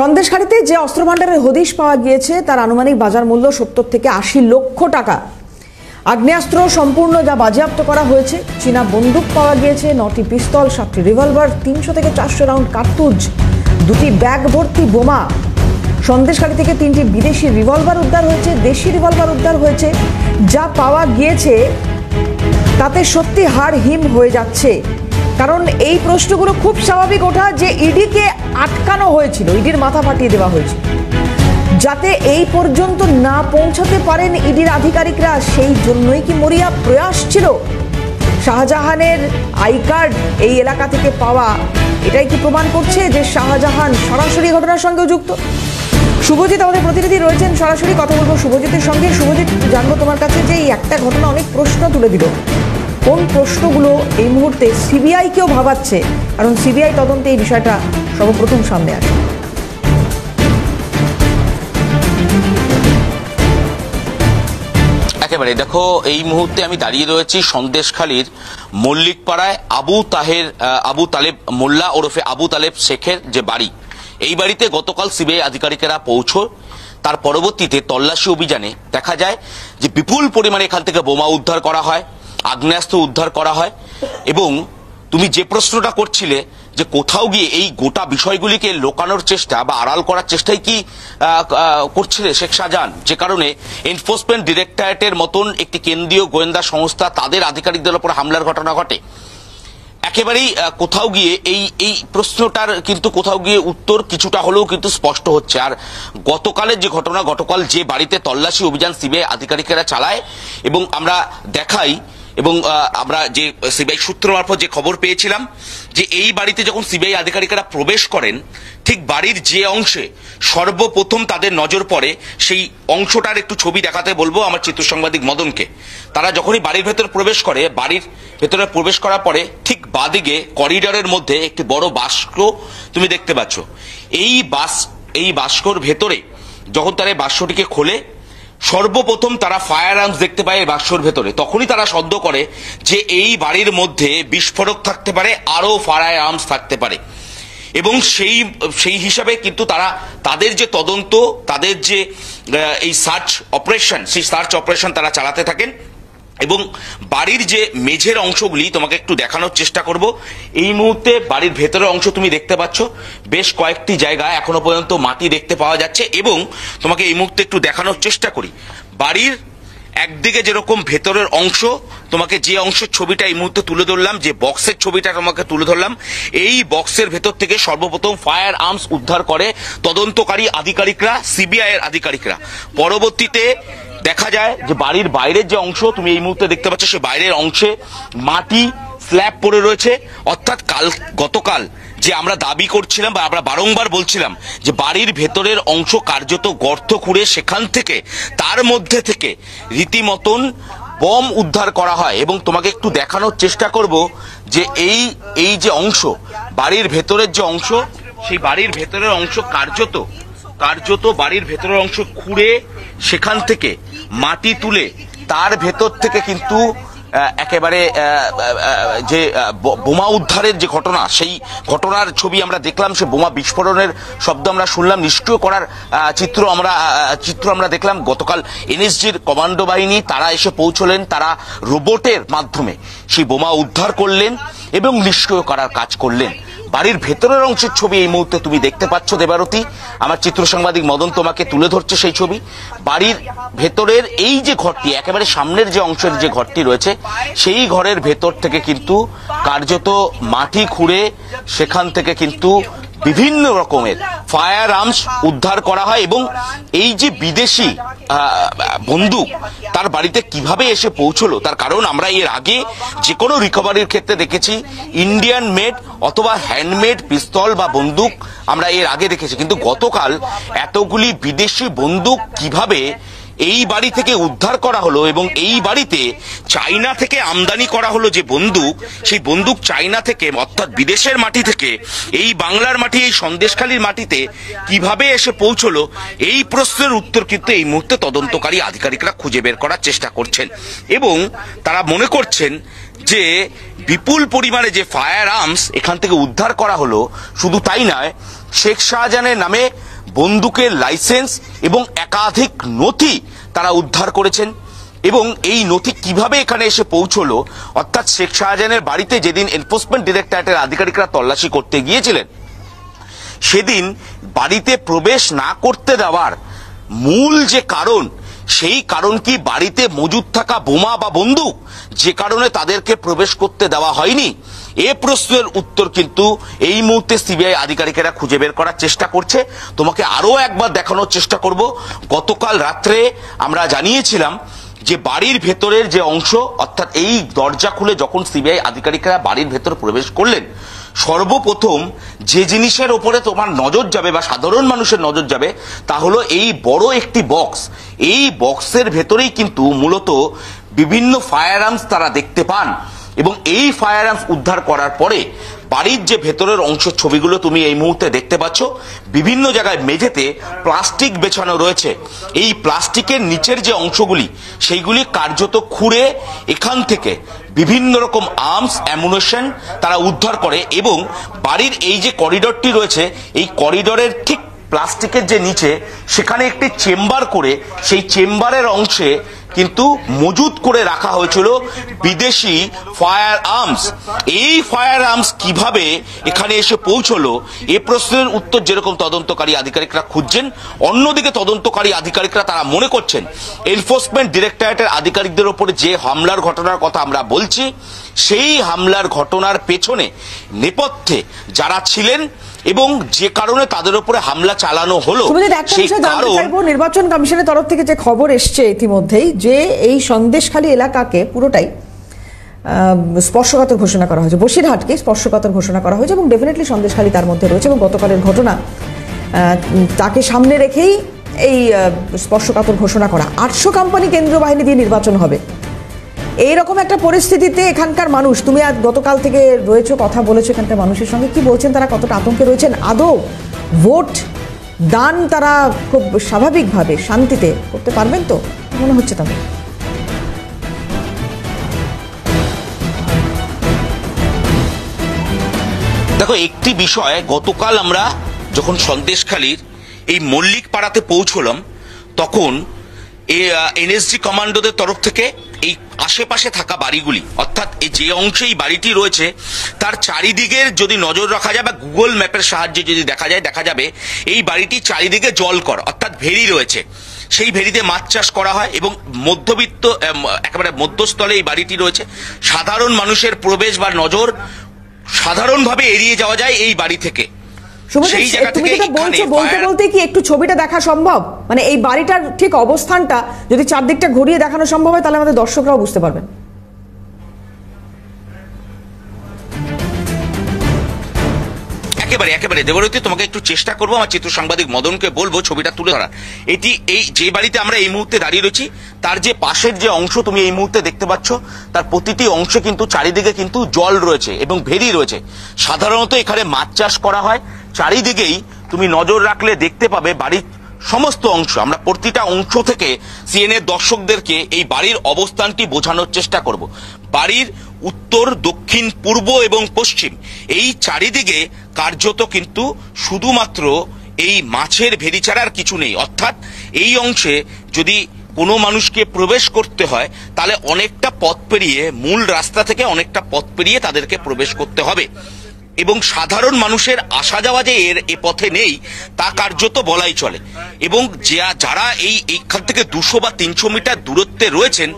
সন্দেশখালীতে যে অস্ত্রভান্ডারের হদিশ পাওয়া গিয়েছে তার আনুমানিক বাজার মূল্য 70 থেকে 80 লক্ষ টাকা। আগ্নেয়াস্ত্র সম্পূর্ণ যা বাজেয়াপ্ত করা হয়েছে। চীনা বন্দুক পাওয়া গিয়েছে, 9টি পিস্তল, 7টি রিভলভার, 300 থেকে 400 রাউন্ড কার্তুজ, 2টি ব্যাগ ভর্তি বোমা। সন্দেশখালী থেকে 3টি বিদেশি রিভলভার উদ্ধার হয়েছে, দেশি রিভলভার উদ্ধার হয়েছে। যা পাওয়া গিয়েছে তাতে সত্যি হাড় হিম হয়ে যাচ্ছে। কারণ এই প্রশ্নগুলো খুব স্বাভাবিক ওঠা যে ইডিকে আটকানো হয়েছিল, ইডির মাথা ফাটিয়ে দেওয়া হয়েছিল যাতে এই পর্যন্ত না পৌঁছাতে পারেন ইডির আধিকারিকরা। সেই জন্যই কি মরিয়া প্রয়াস ছিল শাহজাহানের আই কার্ড এই এলাকা থেকে পাওয়া? এটাই কি প্রমাণ করছে যে শাহজাহান সরাসরি ঘটনার সঙ্গে যুক্ত? শুভজিৎ আমাদের প্রতিনিধি রয়েছেন, সরাসরি কথা বলবো শুভজিতের সঙ্গে। শুভজিৎ, জানবো তোমার কাছে যে এই একটা ঘটনা অনেক প্রশ্ন তুলে দিল, কোন প্রশ্নগুলো এই মুহূর্তে সিবিআই কেও ভাবাচ্ছে? কারণ সিবিআই তদন্তে এই বিষয়টা সর্বপ্রথম সামনে আসে। একেবারে দেখো, এই মুহূর্তে আমি দাঁড়িয়ে রয়েছি সন্দেশখালীর মল্লিকপাড়ায় আবু তালেব মোল্লা ওরফে আবু তালেব শেখের যে বাড়ি। এই বাড়িতে গতকাল সিবিআই আধিকারিকেরা পৌঁছয়। তার পরবর্তীতে তল্লাশি অভিযানে দেখা যায় যে বিপুল পরিমাণে এখান থেকে বোমা উদ্ধার করা হয়, আগ্নেয়াস্ত্র উদ্ধার করা হয়। এবং তুমি যে প্রশ্নটা করছিলে যে কোথাও গিয়ে এই গোটা বিষয়গুলিকে লোকানোর চেষ্টা বা আড়াল করার চেষ্টাই কি করছিলে শেখ শাহজাহান, যে কারণে এনফোর্সমেন্ট ডিরেক্টরেটের মতন একটি কেন্দ্রীয় গোয়েন্দা সংস্থা তাদের আধিকারিকদের উপর হামলার ঘটনা ঘটে। একেবারেই কোথাও গিয়ে এই প্রশ্নটার কিন্তু কোথাও গিয়ে উত্তর কিছুটা হলেও কিন্তু স্পষ্ট হচ্ছে। আর গতকালের যে ঘটনা, গতকাল যে বাড়িতে তল্লাশি অভিযান সিবিআই আধিকারিকেরা চালায় এবং আমরা দেখাই, এবং আমরা যে সিবিআই সূত্র মারফত যে খবর পেয়েছিলাম যে এই বাড়িতে যখন সিবিআই আধিকারিকেরা প্রবেশ করেন, ঠিক বাড়ির যে অংশে সর্বপ্রথম তাদের নজর পড়ে সেই অংশটার একটু ছবি দেখাতে বলবো আমার চিত্র সাংবাদিক মদনকে। তারা যখনই বাড়ির ভেতর প্রবেশ করে, বাড়ির ভেতরে প্রবেশ করার পরে ঠিক বাদিকে করিডরের মধ্যে একটি বড় বাস্ক তুমি দেখতে পাচ্ছ। এই বাস্কর ভেতরে যখন তারা বাস্কটিকে খোলে, সর্বপ্রথম তারা ফায়ার আর্মস দেখতে পায় বাক্সর ভেতরে। তখনই তারা সন্দেহ করে যে এই বাড়ির মধ্যে বিস্ফোরক থাকতে পারে, আরো ফায়ার আর্মস থাকতে পারে। এবং সেই হিসাবে কিন্তু তারা তাদের যে তদন্ত, তাদের যে এই সার্চ অপারেশন, সেই সার্চ অপারেশন তারা চালাতে থাকেন। এবং বাড়ির যে মেঝের অংশগুলি তোমাকে একটু দেখানোর চেষ্টা করব। এই মুহূর্তে বাড়ির ভেতরের অংশ তুমি দেখতে পাচ্ছ, বেশ কয়েকটি জায়গায় এখনো পর্যন্ত মাটি দেখতে পাওয়া যাচ্ছে। এবং তোমাকে এই মুহূর্তে একটু দেখানোর চেষ্টা করি, বাড়ির একদিকে যেরকম ভেতরের অংশ, তোমাকে যে অংশের ছবিটা এই মুহূর্তে তুলে ধরলাম, যে বক্সের ছবিটা তোমাকে তুলে ধরলাম, এই বক্সের ভেতর থেকে সর্বপ্রথম ফায়ার আর্মস উদ্ধার করে তদন্তকারী আধিকারিকরা, সিবিআই এর আধিকারিকরা। পরবর্তীতে দেখা যায় যে বাড়ির বাইরের যে অংশ তুমি এই মুহূর্তে দেখতে পাচ্ছ, সে বাইরের অংশে মাটি স্ল্যাব পড়ে রয়েছে। অর্থাৎ গতকাল যে আমরা দাবি করছিলাম বা আমরা বারংবার বলছিলাম যে বাড়ির ভেতরের অংশ কার্যত গর্ত খুঁড়ে সেখান থেকে তার মধ্যে থেকে রীতিমতন বম উদ্ধার করা হয়। এবং তোমাকে একটু দেখানোর চেষ্টা করব যে এই যে অংশ, বাড়ির ভেতরের যে অংশ, সেই বাড়ির ভেতরের অংশ কার্যত বাড়ির ভেতরের অংশ খুঁড়ে সেখান থেকে মাটি তুলে তার ভেতর থেকে কিন্তু একেবারে যে বোমা উদ্ধারের যে ঘটনা, সেই ঘটনার ছবি আমরা দেখলাম। সে বোমা বিস্ফোরণের শব্দ আমরা শুনলাম, নিষ্ক্রিয় করার চিত্র আমরা দেখলাম। গতকাল এনএসজির কমান্ডো বাহিনী তারা এসে পৌঁছলেন, তারা রোবটের মাধ্যমে সেই বোমা উদ্ধার করলেন এবং নিষ্ক্রিয় করার কাজ করলেন। বাড়ির ভেতরের অংশের ছবি এই মুহূর্তে তুমি দেখতে পাচ্ছ দেবারতী, আমার চিত্র সাংবাদিক মদন তোমাকে তুলে ধরছে সেই ছবি। বাড়ির ভেতরের এই যে ঘরটি, একেবারে সামনের যে অংশের যে ঘরটি রয়েছে, সেই ঘরের ভেতর থেকে কিন্তু কার্যত মাটি খুঁড়ে সেখান থেকে কিন্তু বিভিন্ন রকমের ফায়ার আর্মস উদ্ধার করা হয়। এবং এই যে বিদেশি বন্দুক তার বাড়িতে কিভাবে এসে পৌঁছলো, তার কারণ আমরা এর আগে যে কোনো রিকভারির ক্ষেত্রে দেখেছি ইন্ডিয়ান মেড অথবা হ্যান্ডমেড পিস্তল বা বন্দুক আমরা এর আগে দেখেছি, কিন্তু গতকাল এতগুলি বিদেশি বন্দুক কিভাবে এই বাড়ি থেকে উদ্ধার করা হলো এবং এই বাড়িতে চায়না থেকে আমদানি করা হলো যে বন্দুক, সেই বন্দুক চায়না থেকে অর্থাৎ বিদেশের মাটি থেকে এই বাংলার মাটি, এই সন্দেশখালীর মাটিতে কিভাবে এসে পৌঁছলো, এই প্রশ্নের উত্তর কিন্তু এই মুহূর্তে তদন্তকারী আধিকারিকরা খুঁজে বের করার চেষ্টা করছেন। এবং তারা মনে করছেন যে বিপুল পরিমাণে যে ফায়ার আর্মস এখান থেকে উদ্ধার করা হলো, শুধু তাই নয়, শেখ শাহজাহানের নামে বন্দুকের লাইসেন্স এবং একাধিক নথি তারা উদ্ধার করেছেন। এবং এই নথি কিভাবে এখানে এসে পৌঁছলো, অর্থাৎ শেখ শাহজাহানের বাড়িতে যেদিন এনফোর্সমেন্ট ডিরেক্টরেটের আধিকারিকরা তল্লাশি করতে গিয়েছিলেন, সেদিন বাড়িতে প্রবেশ না করতে দেওয়ার মূল যে কারণ, সেই কারণ কি বাড়িতে মজুদ থাকা বোমা বা বন্দুক, যে কারণে তাদেরকে প্রবেশ করতে দেওয়া হয়নি? এ প্রশ্নের উত্তর কিন্তু এই মুহূর্তে সিবিআই আধিকারিকেরা খুঁজে বের করার চেষ্টা করছে। তোমাকে আরো একবার দেখানোর চেষ্টা করব। গতকাল রাত্রে আমরা জানিয়েছিলাম যে বাড়ির ভেতরের যে অংশ, অর্থাৎ এই দরজা খুলে যখন সিবিআই আধিকারিকরা বাড়ির ভেতর প্রবেশ করলেন, সর্বপ্রথম যে জিনিসের ওপরে তোমার নজর যাবে বা সাধারণ মানুষের নজর যাবে, তা হলো এই বড় একটি বক্স। এই বক্সের ভেতরেই কিন্তু মূলত বিভিন্ন ফায়ার আর্মস তারা দেখতে পান এবং এই ফায়ার আর্মস উদ্ধার করার পরে বাড়ির যে ভেতরের অংশের ছবিগুলো তুমি এই মুহূর্তে দেখতে পাচ্ছ, বিভিন্ন জায়গায় মেঝেতে প্লাস্টিক বেছানো রয়েছে। এই প্লাস্টিকের নিচের যে অংশগুলি, সেইগুলি কার্যত খুঁড়ে এখান থেকে বিভিন্ন রকম আর্মস, অ্যামুনেশন তারা উদ্ধার করে এবং বাড়ির এই যে করিডরটি রয়েছে, এই করিডরের ঠিক প্লাস্টিকের যে নিচে, সেখানে একটি চেম্বার করে সেই চেম্বারের অংশে কিন্তু মজুদ করে রাখা হয়েছিল বিদেশি ফায়ার আর্মস। এই ফায়ার আর্মস কিভাবে এখানে এসে পৌঁছলো, এ প্রশ্নের উত্তর যেরকম তদন্তকারী আধিকারিকরা খুঁজছেন, অন্যদিকে তদন্তকারী আধিকারিকরা তারা মনে করছেন এনফোর্সমেন্ট ডিরেক্টরেটের আধিকারিকদের উপরে যে হামলার ঘটনার কথা আমরা বলছি, সেই হামলার ঘটনার পেছনে নেপথ্যে যারা ছিলেন এবং যে কারণে তাদের উপরে হামলা চালানো হলো, সেই কারণ নির্বাচন কমিশনের তরফ থেকে যে খবর এসছে ইতিমধ্যেই, যে এই সন্দেশখালী এলাকাকে পুরোটাই স্পর্শকাতর ঘোষণা করা হয়েছে, বসিরহাটকে স্পর্শকাতর ঘোষণা করা হয়েছে এবং ডেফিনেটলি সন্দেশখালী তার মধ্যে রয়েছে। এবং গতকালের ঘটনা তাকে সামনে রেখেই এই স্পর্শকাতর ঘোষণা করা। 800 কোম্পানি কেন্দ্রীয় বাহিনী দিয়ে নির্বাচন হবে, এইরকম একটা পরিস্থিতিতে এখানকার মানুষ, তুমি আজ গতকাল থেকে রয়েছো, কথা বলেছো এখানকার মানুষের সঙ্গে, কি বলছেন তারা, কতটা আতঙ্কে রয়েছেন? আদৌ ভোট দান তারা খুব স্বাভাবিকভাবে শান্তিতে করতে পারবেন তো মনে হচ্ছে তাদের? দেখো, একটি বিষয়, গতকাল আমরা যখন সন্দেশখালীর এই মল্লিক পাড়াতে পৌঁছলাম, তখন এনএসজি কমান্ডোদের তরফ থেকে এই আশেপাশে থাকা বাড়িগুলি, অর্থাৎ এই যে অংশে এই বাড়িটি রয়েছে তার চারিদিকের যদি নজর রাখা যায় বা গুগল ম্যাপের সাহায্যে যদি দেখা যায়, দেখা যাবে এই বাড়িটি চারিদিকে জলকর, অর্থাৎ ভেরি রয়েছে। সেই ভেরিতে মাছ চাষ করা হয় এবং মধ্যবিত্ত একেবারে মধ্যস্থলে এই বাড়িটি রয়েছে। সাধারণ মানুষের প্রবেশ বা নজর সাধারণভাবে এড়িয়ে যাওয়া যায় এই বাড়ি থেকে। সেই জায়গা থেকে বলতে বলতে কি একটু ছবিটা দেখা সম্ভব? মানে এই বাড়িটার ঠিক অবস্থানটা যদি চারদিকটা ঘুরিয়ে দেখানো সম্ভব হয়, তাহলে আমাদের দর্শকরাও বুঝতে পারবেন। একেবারে দেবরতী, তোমাকে একটু চেষ্টা করবো, আমার চিত্র সাংবাদিক মদনকে বলবো ছবিটা তুলে ধরা। এটি এই যে বাড়িতে আমরা এই মুহূর্তে দাঁড়িয়ে রয়েছি, তার যে পাশের যে অংশ তুমি এই মুহূর্তে দেখতে পাচ্ছ, তার প্রতিটি অংশে কিন্তু চারিদিকে কিন্তু জল রয়েছে এবং ভেরি রয়েছে। সাধারণত এখানে মাছ চাষ করা হয়। চারিদিকেই তুমি নজর রাখলে দেখতে পাবে বাড়ির সমস্ত অংশ। আমরা প্রতিটা অংশ থেকে সিএনএর দর্শকদেরকে এই বাড়ির অবস্থানটি বোঝানোর চেষ্টা করব। বাড়ির উত্তর, দক্ষিণ, পূর্ব এবং পশ্চিম এই চারিদিকে কার্যত কিন্তু শুধুমাত্র এই মাছের ভেরি ছাড়া আর কিছু নেই। অর্থাৎ এই অংশে যদি কোনো মানুষকে প্রবেশ করতে হয়, তাহলে অনেকটা পথ পেরিয়ে, মূল রাস্তা থেকে অনেকটা পথ পেরিয়ে তাদেরকে প্রবেশ করতে হবে এবং সাধারণ মানুষের আসা যাওয়া যে এ পথে নেই, তা কার্যত বলাই চলে। এবং যারা এইখান থেকে 200 বা 300 মিটার দূরত্বে রয়েছেন,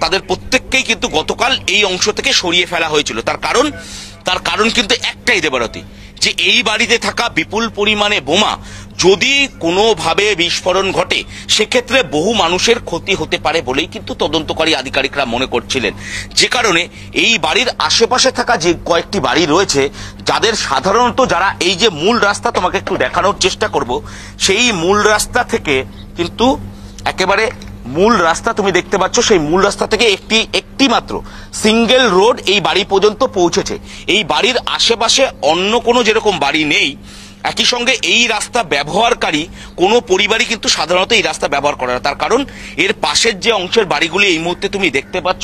তাদের প্রত্যেককেই কিন্তু গতকাল এই অংশ থেকে সরিয়ে ফেলা হয়েছিল। তার কারণ কিন্তু একটাই দেবরতী, যে এই বাড়িতে থাকা বিপুল পরিমাণে বোমা যদি কোনোভাবে বিস্ফোরণ ঘটে, সেক্ষেত্রে বহু মানুষের ক্ষতি হতে পারে বলেই কিন্তু তদন্তকারী আধিকারিকরা মনে করছিলেন। যে কারণে এই বাড়ির আশেপাশে থাকা যে কয়েকটি বাড়ি রয়েছে, যাদের সাধারণত যারা এই যে মূল রাস্তা, তোমাকে একটু দেখানোর চেষ্টা করব, সেই মূল রাস্তা থেকে কিন্তু একেবারে মূল রাস্তা তুমি দেখতে পাচ্ছ, সেই মূল রাস্তা থেকে একটি মাত্র সিঙ্গেল রোড এই বাড়ি পর্যন্ত পৌঁছেছে। এই বাড়ির আশেপাশে অন্য কোনো যেরকম বাড়ি নেই। একই সঙ্গে এই রাস্তা ব্যবহারকারী কোনো পরিবারই কিন্তু সাধারণত এই রাস্তা ব্যবহার করে না। তার কারণ এর পাশের যে অংশের বাড়িগুলি এই মুহূর্তে তুমি দেখতে পাচ্ছ,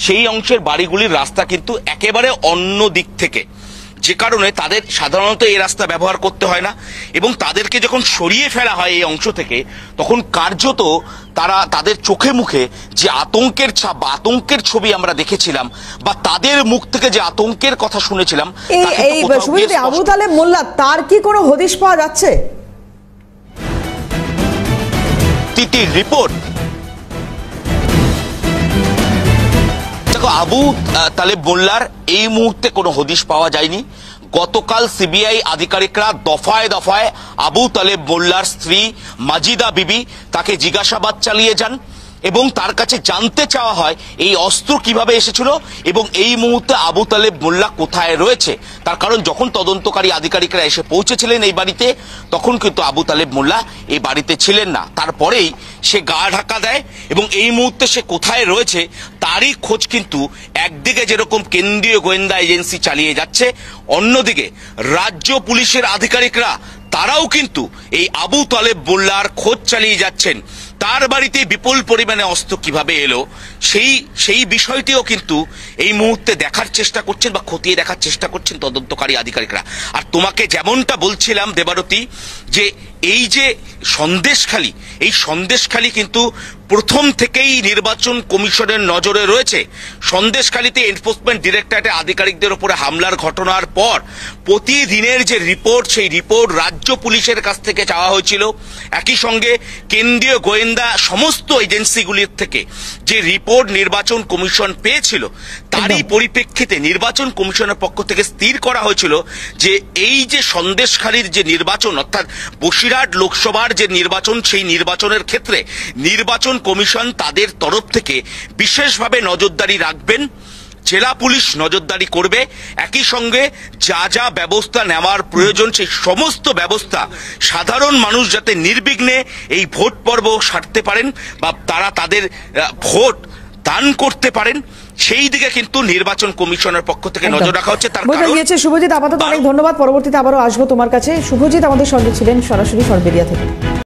সেই অংশের বাড়িগুলির রাস্তা কিন্তু একেবারে অন্য দিক থেকে, যে কারণে তাদের সাধারণত এই রাস্তা ব্যবহার করতে হয় না, এবং তাদেরকে যখন সরিয়ে ফেলা হয় এই অংশ থেকে, তখন কার্যত তাদের চোখে মুখে যে আতঙ্কের ছাপ বা আতঙ্কের ছবি আমরা দেখেছিলাম, বা তাদের মুখ থেকে যে আতঙ্কের কথা শুনেছিলাম, এই শুভজিৎ, আবু তালেব মোল্লা তার কি কোনো হদিশ পাওয়া যাচ্ছে? রিপোর্ট, দেখো, আবু তালেব মোল্লার এই মুহূর্তে কোনো হদিশ পাওয়া যায়নি। গতকাল সিবিআই আধিকারিকরা দফায় দফায় আবু তালেব মোল্লার স্ত্রী মাজিদা বিবি তাকে জিজ্ঞাসাবাদ চালিয়ে যান, এবং তার কাছে জানতে চাওয়া হয় এই অস্ত্র কিভাবে এসেছিল এবং এই মুহূর্তে আবু তালেব মোল্লা কোথায় রয়েছে। তার কারণ যখন তদন্তকারী আধিকারিকরা এসে পৌঁছেছিলেন এই বাড়িতে, তখন কিন্তু আবু তালেব মোল্লা এই বাড়িতে ছিলেন না। তারপরেই সে গা ঢাকা দেয়, এবং এই মুহূর্তে সে কোথায় রয়েছে তারই খোঁজ কিন্তু একদিকে যেরকম কেন্দ্রীয় গোয়েন্দা এজেন্সি চালিয়ে যাচ্ছে, অন্যদিকে রাজ্য পুলিশের আধিকারিকরা তারাও কিন্তু এই আবু তালেব মোল্লার খোঁজ চালিয়ে যাচ্ছেন। তার বাড়িতে বিপুল পরিমাণে অস্ত্র কিভাবে এলো সেই বিষয়টিও কিন্তু এই মুহূর্তে দেখার চেষ্টা করছেন বা খতিয়ে দেখার চেষ্টা করছেন তদন্তকারী আধিকারিকরা। আর তোমাকে যেমনটা বলছিলাম দেবারতী, যে এই যে সন্দেশখালী, এই সন্দেশখালী কিন্তু প্রথম থেকেই নির্বাচন কমিশনের নজরে রয়েছে। সন্দেশখালীতে এনফোর্সমেন্ট ডিরেক্টরেটের আধিকারিকদের উপরে হামলার ঘটনার পর প্রতিদিনের যে রিপোর্ট, সেই রিপোর্ট রাজ্য পুলিশের কাছ থেকে চাওয়া হয়েছিল। একই সঙ্গে কেন্দ্রীয় গোয়েন্দা সমস্ত এজেন্সিগুলির থেকে যে রিপোর্ট নির্বাচন কমিশন পেয়েছিল, তারই পরিপ্রেক্ষিতে নির্বাচন কমিশনের পক্ষ থেকে স্থির করা হয়েছিল যে এই যে সন্দেশখালীর যে নির্বাচন, অর্থাৎ বসিরহাট লোকসভার যে নির্বাচন, সেই নির্বাচনের ক্ষেত্রে নির্বাচন কমিশন তাদের তরফ থেকে বিশেষভাবে নজরদারি রাখবেন, জেলা পুলিশ নজরদারি করবে। একই সঙ্গে যা যা ব্যবস্থা নেওয়ার প্রয়োজন, সেই সমস্ত ব্যবস্থা সাধারণ মানুষ যাতে নির্বিঘ্নে এই ভোট পর্ব সারতে পারেন বা তারা তাদের ভোট দান করতে পারেন, সেই দিকে কিন্তু নির্বাচন কমিশনের পক্ষ থেকে নজর রাখা হচ্ছে। তার কারণ শুভজিৎ, আপাতত অনেক ধন্যবাদ। পরবর্তীতে আবারও আসবো তোমার কাছে। শুভজিৎ আমাদের সঙ্গে ছিলেন সরাসরি সরবেরিয়া থেকে।